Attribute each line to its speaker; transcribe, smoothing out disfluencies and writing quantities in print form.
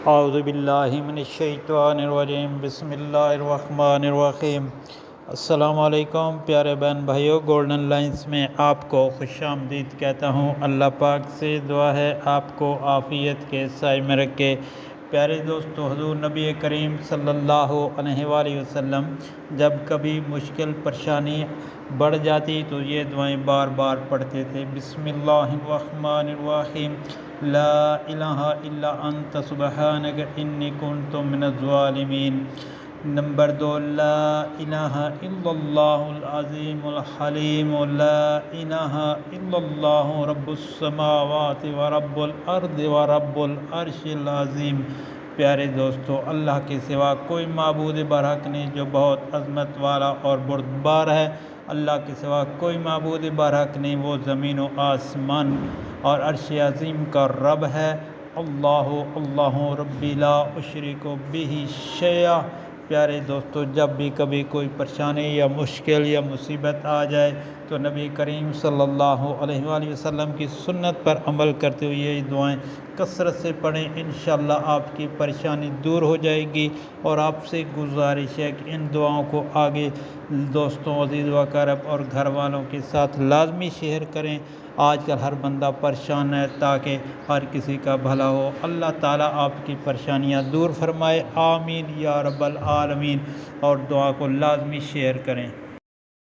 Speaker 1: اعوذ باللہ من الشیطان الرجیم، بسم اللہ الرحمن الرحیم۔ السلام علیکم پیارے بہن بھائیوں، گولڈن لائنز میں آپ کو خوش آمدید کہتا ہوں۔ اللہ پاک سے دعا ہے آپ کو عافیت کے سائے میں رکھے۔ پیارے دوستو، حضور نبی کریم صلی اللہ علیہ وآلہ وسلم جب کبھی مشکل پریشانی بڑھ جاتی تو یہ دعائیں بار بار پڑھتے تھے۔ بسم اللہ الرحمن الرحیم، لا الہ الا انت سبحانک انی کنت من الظالمین۔ نمبر 2، لا الہ الا اللہ العظیم الحلیم، لا الہ الا اللہ رب السماوات ورب الارض ورب العرش العظیم۔ پیارے دوستو، اللہ کے سوا کوئی معبود برحق نہیں جو بہت عظمت والا اور بردبار ہے۔ اللہ کے سوا کوئی معبود برحق نہیں، وہ زمین و آسمان اور عرش عظیم کا رب ہے۔ اللہ اللہ ربی لا اشرک بہ شیئا۔ پیارے دوستو، جب بھی کبھی کوئی پریشانی یا مشکل یا مصیبت آ جائے تو نبی کریم صلی اللہ علیہ وآلہ وسلم کی سنت پر عمل کرتے ہوئے یہ دعائیں کثرت سے پڑھیں، انشاءاللہ آپ کی پریشانی دور ہو جائے گی۔ اور آپ سے گزارش ہے کہ ان دعاؤں کو آگے دوستوں، عزیز و اقارب اور گھر والوں کے ساتھ لازمی شیئر کریں۔ آج کل ہر بندہ پریشان ہے، تاکہ ہر کسی کا بھلا ہو۔ اللہ تعالیٰ آپ کی پریشانیاں دور فرمائے، آمین یا رب العالمین۔ اور دعا کو لازمی شیئر کریں۔